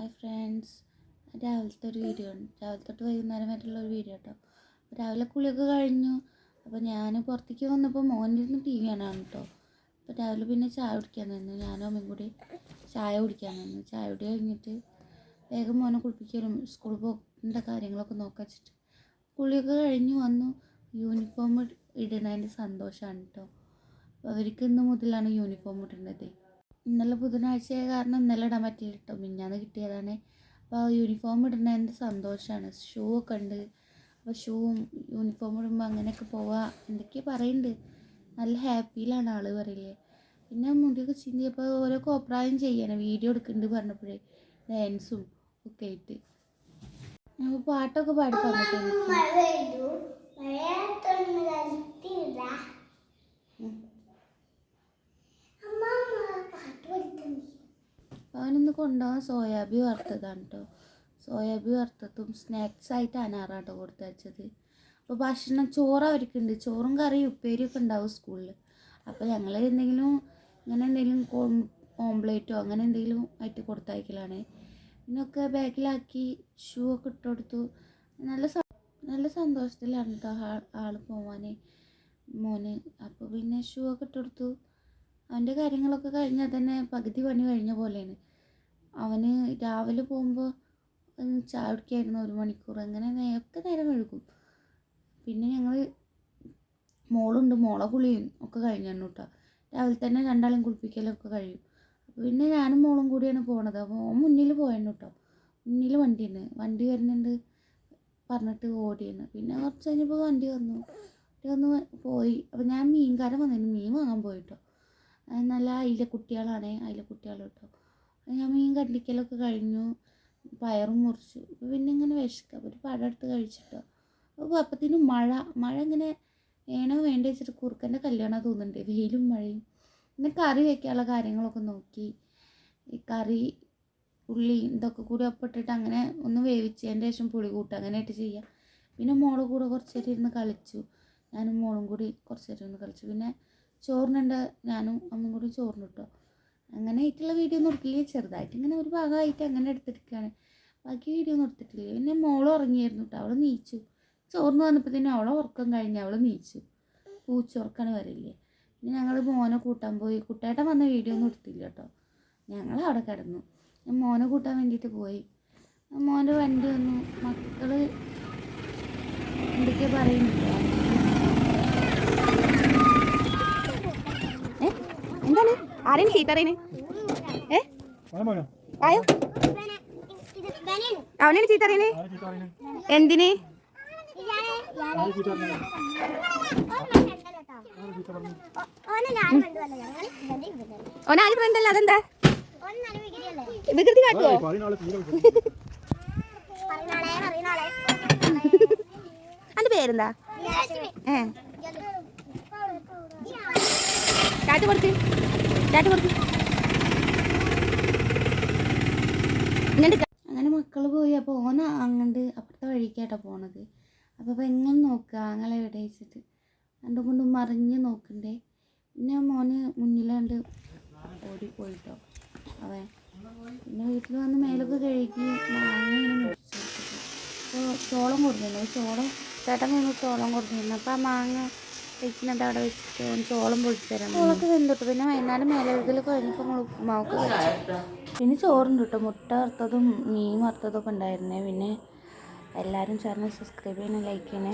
Hi friends, രാവിലത്തെ ഒരു video ആണ്. രാവിലെ തൊട്ട് വൈകുന്നേരം വരെയുള്ള ഒരു വീഡിയോ കേട്ടോ. രാവിലെ കുളിയൊക്കെ കഴിഞ്ഞു. അപ്പോൾ ഞാൻ പുറത്തേക്ക് വന്നപ്പോൾ മോനിരുന്ന് ടി വി കാണാണ് കേട്ടോ. അപ്പോൾ രാവിലെ പിന്നെ ചായ കുടിക്കാൻ നിന്നു. ഞാനും അമ്മയും കൂടി ചായ കുടിക്കാൻ നിന്നു. ചായ കുടി കഴിഞ്ഞിട്ട് വേഗം മോനെ കുളിപ്പിക്കലും സ്കൂളിൽ പോകേണ്ട കാര്യങ്ങളൊക്കെ നോക്കാൻ വെച്ചിട്ട് കുളിയൊക്കെ കഴിഞ്ഞു വന്നു. യൂണിഫോം ഇടുന്നതിൻ്റെ സന്തോഷമാണ് കേട്ടോ. അപ്പോൾ അവർക്ക് ഇന്ന് മുതലാണ് യൂണിഫോം ഇടുന്നത്. ഇന്നലെ ബുധനാഴ്ചയായ കാരണം ഇന്നലെ ഇടാൻ പറ്റില്ല കേട്ടോ, മിഞ്ഞാന്ന് കിട്ടിയതാണ്. അപ്പോൾ യൂണിഫോം ഇടുന്നതിൻ്റെ സന്തോഷമാണ്. ഷൂ ഒക്കെ ഉണ്ട്. അപ്പോൾ ഷൂവും യൂണിഫോം ഇടുമ്പോൾ അങ്ങനെയൊക്കെ പോവാം എന്തൊക്കെയാണ് പറയുന്നുണ്ട്. നല്ല ഹാപ്പിയിലാണ് ആൾ പറയില്ലേ. പിന്നെ മുടിയൊക്കെ ചിന്തിയപ്പോൾ ഓരോ കോപ്രായം ചെയ്യണം, വീഡിയോ എടുക്കുന്നുണ്ട് പറഞ്ഞപ്പോഴേ ഡാൻസും ഒക്കെ ആയിട്ട്. അപ്പോൾ പാട്ടൊക്കെ പാടി തന്നിട്ട് അവനിന്ന് കൊണ്ടുപോകാൻ സോയാബീൻ വറുത്തതാണ് കേട്ടോ. സോയാബീൻ വറുത്തതും സ്നാക്സായിട്ട് അനാറാട്ടോ കൊടുത്തു വെച്ചത്. അപ്പോൾ ഭക്ഷണം ചോറ് അവർക്കുണ്ട്. ചോറും കറിയും ഉപ്പേരിയൊക്കെ ഉണ്ടാവും സ്കൂളിൽ. അപ്പോൾ ഞങ്ങൾ എന്തെങ്കിലും ഓംപ്ലേറ്റോ അങ്ങനെ എന്തെങ്കിലും ആയിട്ട് കൊടുത്തയക്കലാണ്. പിന്നൊക്കെ ബാഗിലാക്കി ഷൂ ഒക്കെ ഇട്ട് കൊടുത്തു. നല്ല സന്തോഷത്തിലാണ് കേട്ടോ ആൾ പോവാൻ മോന്. അപ്പോൾ പിന്നെ ഷൂ ഒക്കെ ഇട്ട് കൊടുത്തു. അവൻ്റെ കാര്യങ്ങളൊക്കെ കഴിഞ്ഞാൽ തന്നെ പകുതി പണി കഴിഞ്ഞ പോലെയാണ്. അവന് രാവിലെ പോകുമ്പോൾ ചായ കുടിക്കായിരുന്നു 1 മണിക്കൂർ, അങ്ങനെ ഒക്കെ നേരം കഴുകും. പിന്നെ ഞങ്ങൾ മോളുണ്ട്, മോളെ കുളിയും ഒക്കെ കഴിഞ്ഞു കേട്ടോ. രാവിലെ തന്നെ രണ്ടാളും കുളിപ്പിക്കലൊക്കെ കഴിയും. അപ്പോൾ പിന്നെ ഞാനും മോളും കൂടിയാണ് പോണത്. അപ്പോൾ മുന്നിൽ പോയാണ് കേട്ടോ. മുന്നിൽ വണ്ടി വരുന്നുണ്ട് പറഞ്ഞിട്ട് ഓടിയാണ്. പിന്നെ കുറച്ച് കഴിഞ്ഞപ്പോൾ വണ്ടി വന്ന് പോയി. അപ്പോൾ ഞാൻ മീൻകാരൻ വന്നിരുന്നു, മീൻ വാങ്ങാൻ പോയിട്ടോ. നല്ല അയിലക്കുട്ടികളാണ്, അയിലക്കുട്ടികൾ കേട്ടോ. ഞാൻ മീൻ കണ്ടിക്കലൊക്കെ കഴിഞ്ഞു, പയറും മുറിച്ചു. പിന്നെ ഇങ്ങനെ വിശക്കുക, ഒരു പഴം എടുത്ത് കഴിച്ചിട്ടോ. അപ്പോൾ അപ്പത്തിന് മഴ ഇങ്ങനെ വേണോ വേണ്ട വെച്ചിട്ട് കുറുക്കൻ്റെ കല്യാണം തോന്നുന്നുണ്ട്, വെയിലും മഴയും. പിന്നെ കറി വയ്ക്കാനുള്ള കാര്യങ്ങളൊക്കെ നോക്കി. ഈ കറി ഉള്ളി ഇതൊക്കെ കൂടി ഒപ്പിട്ടിട്ട് അങ്ങനെ ഒന്ന് വേവിച്ചതിൻ്റെ ശേഷം പുളി കൂട്ടുക, അങ്ങനെയായിട്ട് ചെയ്യാം. പിന്നെ മോളും കൂടെ കുറച്ച് നേരം ഇരുന്ന് കളിച്ചു. ഞാനും മോളും കൂടി കുറച്ച് നേരം ഇരുന്ന് കളിച്ചു. പിന്നെ ചോറിനുണ്ട്, ഞാനും അമ്മയും കൂടി ചോറിന് കിട്ടോ. അങ്ങനെ ആയിട്ടുള്ള വീഡിയോ ഒന്നും എടുക്കില്ല, ചെറുതായിട്ട് ഇങ്ങനെ ഒരു ഭാഗമായിട്ട് അങ്ങനെ എടുത്തിരിക്കുകയാണ്. ബാക്കി വീഡിയോ ഒന്നും എടുത്തിട്ടില്ല. പിന്നെ മോൾ ഉറങ്ങിയായിരുന്നു കേട്ടോ. അവൾ നീച്ചു. ചോറിന് വന്നപ്പോൾ തന്നെ അവളെ ഉറക്കം കഴിഞ്ഞ് അവൾ നീച്ചു. പൂച്ചുറക്കാണ് വരില്ലേ. പിന്നെ ഞങ്ങൾ മോനെ കൂട്ടാൻ പോയി. കുട്ടേട്ടൻ വന്ന വീഡിയോ ഒന്നും എടുത്തില്ല കേട്ടോ. ഞങ്ങൾ അവിടെ കിടന്നു. ഞാൻ മോനെ കൂട്ടാൻ വേണ്ടിയിട്ട് പോയി. മോൻ്റെ വണ്ടി വന്നു. മക്കൾ എന്തൊക്കെയാ പറയുന്നില്ല. എന്താണ് ആരെയും ചീത്തറിയുന്നത്? ആയോ അവനാണ് ചീത്തറിയുന്നത്? എന്തിന്? ഓനാര് ഫ്രണ്ടല്ല, അതെന്താ വികൃതി കാട്ടുവോ? അതിന്റെ പേരെന്താ? ചാറ്റ് കൊടുത്ത് അങ്ങനെ മക്കൾ പോയി. അപ്പോൾ ഓന അങ്ങോട്ട് അപ്പുറത്തെ വഴിക്കാട്ടോ പോണത്. അപ്പോൾ എങ്ങനെ നോക്കുക അങ്ങനെ എവിടെ വെച്ചിട്ട് രണ്ടും കൊണ്ടും മറിഞ്ഞ് നോക്കണ്ടേ. പിന്നെ മോന് മുന്നിലാണ്ട് ഓടിപ്പോയിട്ടോ അവൻ. പിന്നെ വീട്ടിൽ വന്ന് മേലൊക്കെ കഴുകി മാങ്ങ ഇങ്ങനെ മുറിച്ച് കൊടുത്തിട്ട്. അപ്പോൾ ചോളം കൊടുത്തിരുന്നു, ചേട്ടൻ നിന്ന് ചോളം കൊടുത്തിരുന്നു. അപ്പോൾ ആ മാങ്ങ വെച്ചിട്ട് അവിടെ വെച്ചിട്ട് ചോളം പൊടിച്ചു തരാം. ചോളൊക്കെ വെന്തിട്ടു. പിന്നെ വൈകുന്നേരം മേലെഴുകൽ കഴിഞ്ഞപ്പോൾ നമ്മൾ ഉപ്പുമാവൊക്കെ കഴിച്ചു. പിന്നെ ചോറുണ്ട് കേട്ടോ. മുട്ട വറുത്തതും മീൻ വറുത്തതൊക്കെ ഉണ്ടായിരുന്നേ. പിന്നെ എല്ലാവരും ചാനൽ സബ്സ്ക്രൈബ് ചെയ്യണം, ലൈക്ക് ചെയ്യണേ.